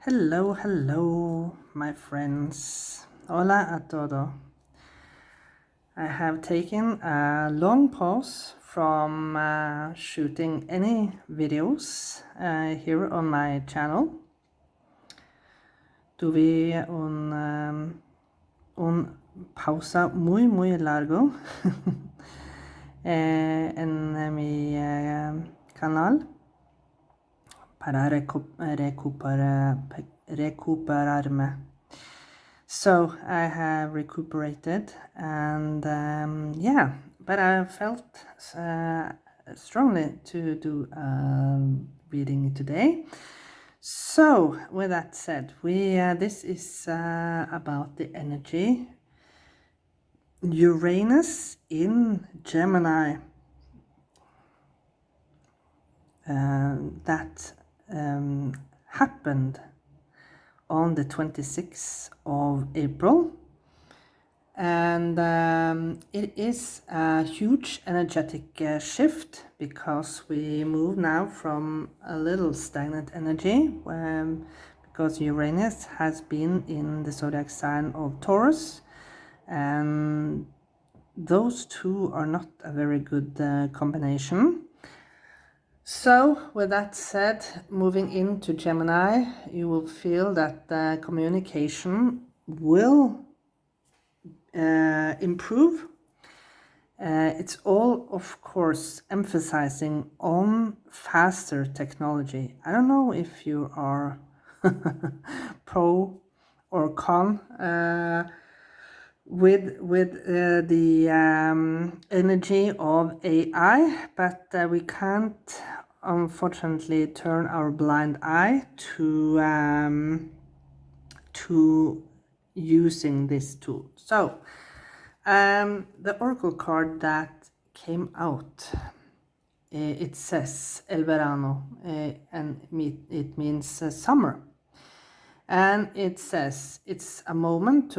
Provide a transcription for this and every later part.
Hello, hello, my friends. Hola a todo. I have taken a long pause from shooting any videos here on my channel. Tuve un pausa muy largo en mi canal para recuperarme. So I have recuperated, and yeah, but I felt strongly to do reading today. So with that said, this is about the energy Uranus in Gemini. That happened on the 26th of April, and it is a huge energetic shift because we move now from a little stagnant energy because Uranus has been in the zodiac sign of Taurus, and those two are not a very good combination. So with that said, moving into Gemini, you will feel that the communication will improve. It's all, of course, emphasizing on faster technology. I don't know if you are pro or con with the energy of AI, but we can't unfortunately turn our blind eye to using this tool. So the oracle card that came out, it says El Verano, and it means summer, and it says it's a moment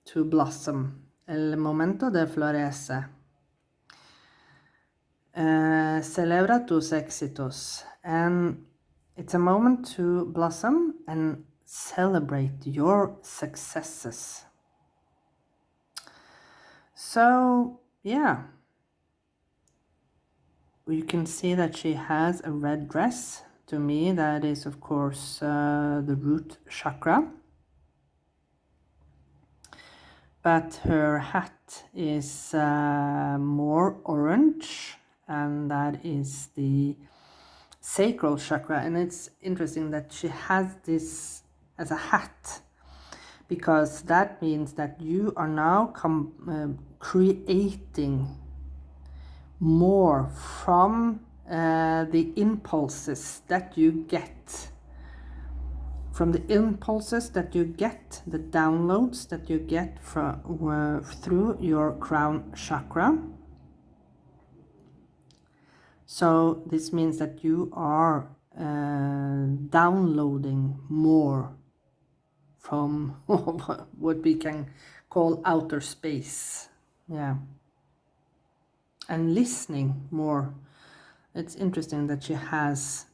to blossom, el momento de florece. Celebra tus éxitos, and it's a moment to blossom and celebrate your successes. So yeah, you can see that she has a red dress. To me, that is of course the root chakra, but her hat is more orange, and that is the sacral chakra. And it's interesting that she has this as a hat, because that means that you are now creating more from the impulses that you get, the downloads that you get through your crown chakra. So this means that you are downloading more from what we can call outer space. Yeah. And listening more. It's interesting that she has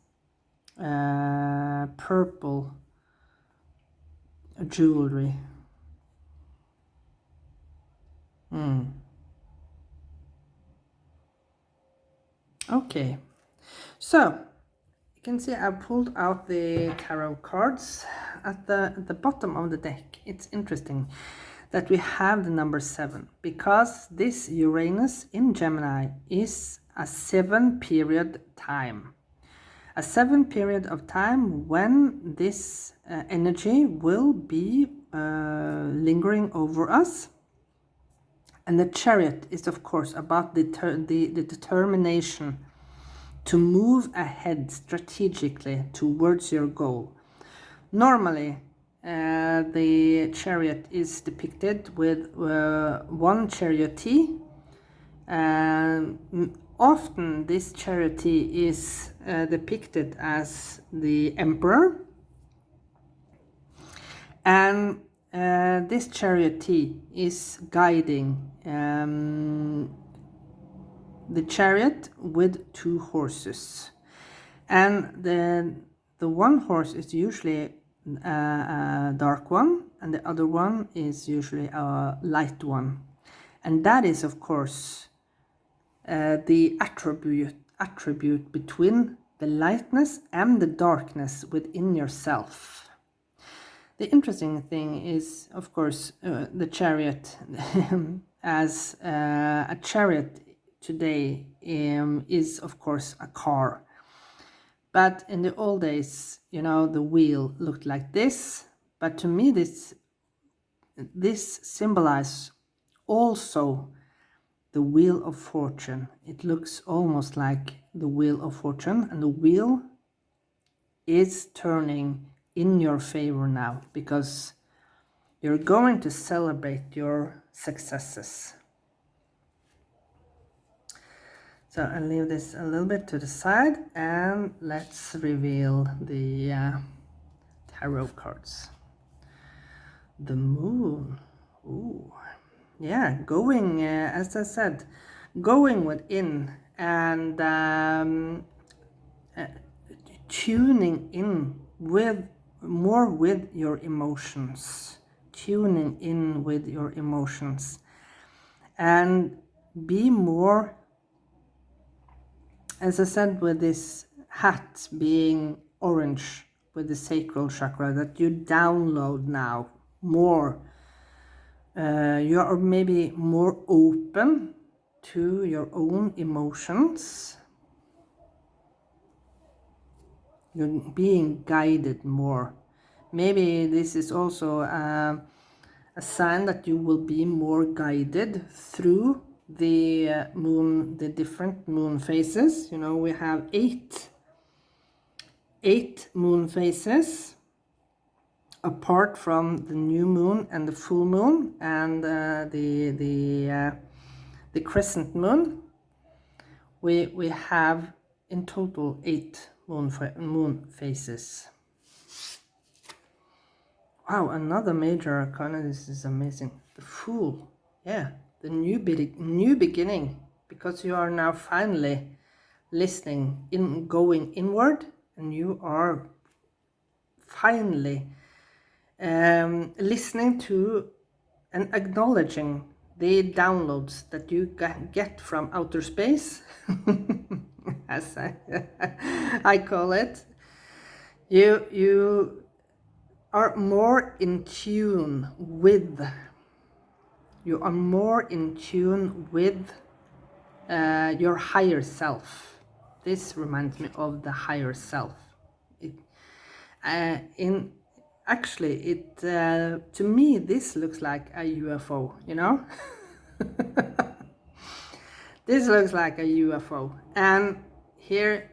purple jewelry. Okay, so you can see I pulled out the tarot cards at the bottom of the deck. It's interesting that we have the number 7, because this Uranus in Gemini is a 7-period time. A 7-period of time when this energy will be lingering over us. And the Chariot is, of course, about the determination to move ahead strategically towards your goal. Normally, the Chariot is depicted with one chariotee. Often this chariotee is depicted as the emperor, and this chariotee is guiding the chariot with 2 horses, and the the one horse is usually a dark one, and the other one is usually a light one. And that is, of course, the attribute between the lightness and the darkness within yourself. The interesting thing is, of course, the chariot. As a chariot today is, of course, a car. But in the old days, you know, the wheel looked like this. But to me, this symbolizes also the wheel of fortune. It looks almost like the wheel of fortune, and the wheel is turning in your favor now, because you're going to celebrate your successes. So I'll leave this a little bit to the side, and let's reveal the tarot cards. The moon. Ooh. Yeah, going, as I said, going within and tuning in with more with your emotions. Tuning in with your emotions. And be more, as I said, with this hat being orange with the sacral chakra, that you download now more. You are maybe more open to your own emotions. You're being guided more. Maybe this is also a sign that you will be more guided through the moon, the different moon phases. You know, we have eight moon phases, apart from the new moon and the full moon and the crescent moon. We have in total 8 moon phases. Wow, another major arcana. This is amazing. The Fool. Yeah, the new beginning, because you are now finally listening, going inward, and you are finally listening to and acknowledging the downloads that you get from outer space, as I call it. You are more in tune with. You are more in tune with your higher self. This reminds me of the higher self. To me, this looks like a UFO, you know. This looks like a UFO, and here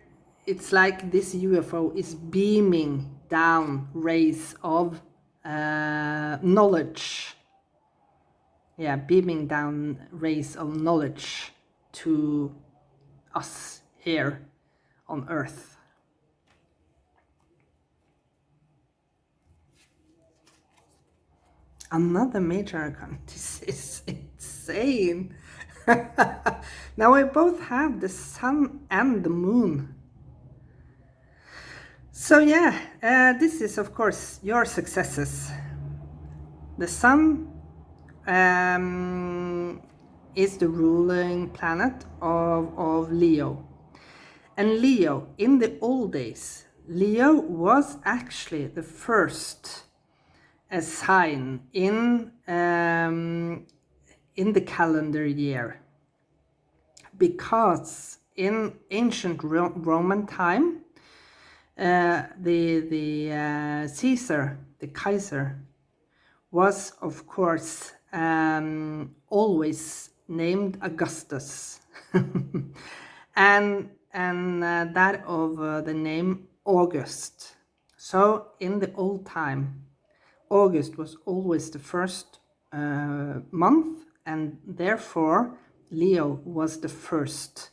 it's like this UFO is beaming down rays of knowledge. Yeah, beaming down rays of knowledge to us here on Earth. Another major arcana. This is insane. Now we both have the sun and the moon. So yeah, this is of course your successes. The sun is the ruling planet of Leo. And Leo, in the old days, Leo was actually the first sign in the calendar year, because in ancient Roman time, the Caesar, the Kaiser, was of course always named Augustus, and that of the name August. So in the old time, August was always the first month, and therefore Leo was the first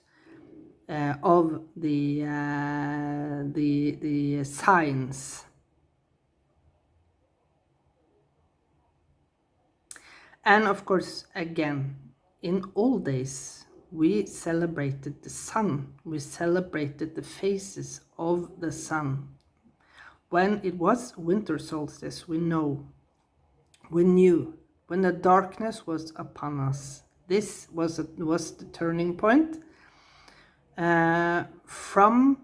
of the signs. And of course, again, in old days, we celebrated the sun. We celebrated the phases of the sun. when it was winter solstice, we knew when the darkness was upon us. This was the turning point from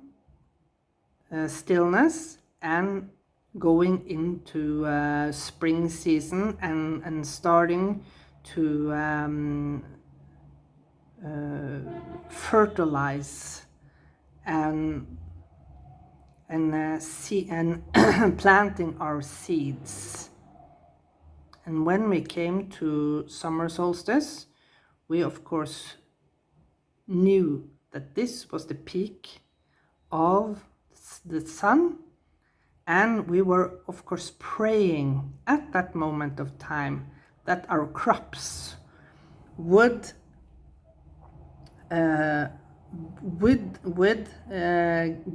stillness and going into spring season and starting to fertilize and planting our seeds. And when we came to summer solstice, we of course knew that this was the peak of the sun, and we were of course praying at that moment of time that our crops would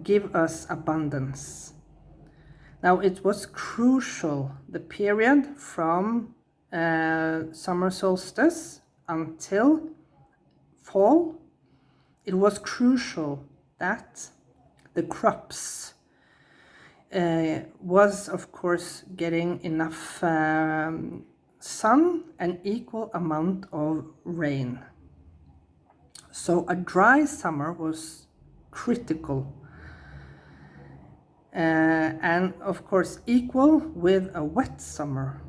give us abundance. Now it was crucial, the period from summer solstice until fall. It was crucial that the crops was of course getting enough sun and equal amount of rain. So a dry summer was critical, and of course equal with a wet summer,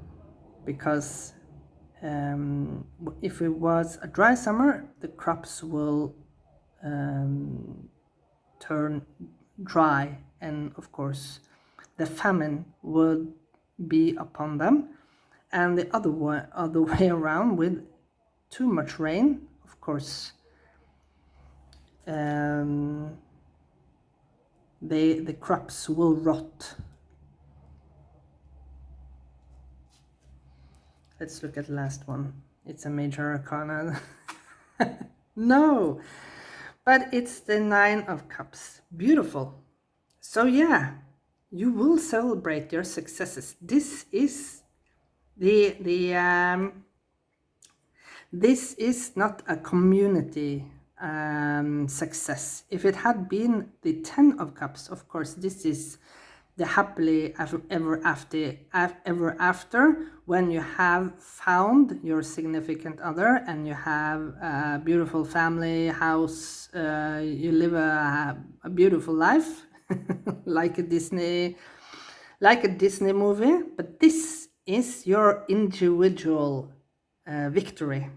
because if it was a dry summer, the crops will turn dry, and of course the famine would be upon them. And the other way around, with too much rain, of course the crops will rot. Let's look at the last one. It's a major arcana. No, but it's the Nine of Cups. Beautiful. So yeah, you will celebrate your successes. This is this is not a community success. If it had been the Ten of Cups, of course, this is the happily ever after, when you have found your significant other and you have a beautiful family, house, you live a beautiful life, like a Disney movie. But this is your individual victory,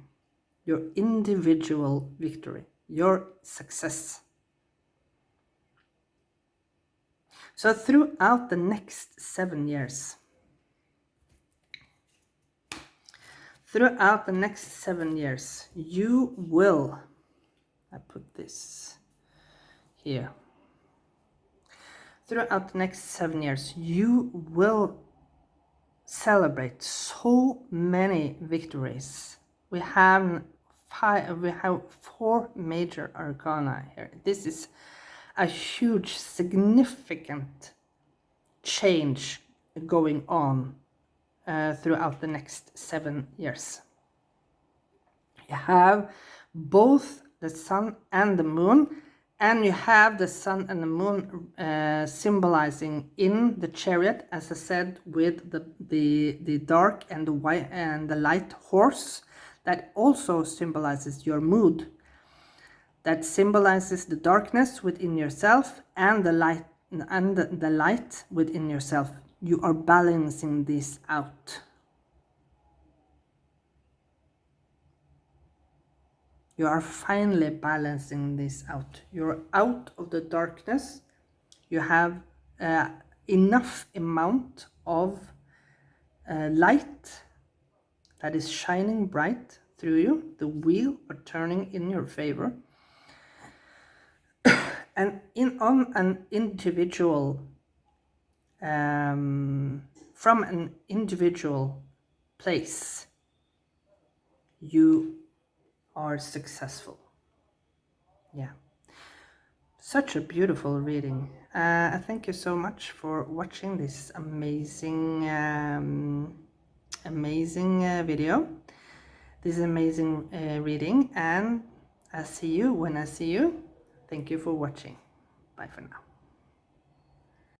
your individual victory, your success. So throughout the next 7 years, you will, I put this here, throughout the next 7 years, you will celebrate so many victories. We have 4 major arcana here. This is a huge, significant change going on throughout the next 7 years. You have both the sun and the moon, and you have the sun and the moon symbolizing in the chariot, as I said, with the dark and the white and the light horse, that also symbolizes your mood, that symbolizes the darkness within yourself and the light within yourself. You are balancing this out. You are finally balancing this out. You're out of the darkness. You have enough amount of light that is shining bright through you. The wheel are turning in your favor. And on an individual, from an individual place, you are successful. Yeah, such a beautiful reading. Thank you so much for watching this amazing video, this amazing reading, and I see you when I see you. Thank you for watching. Bye for now.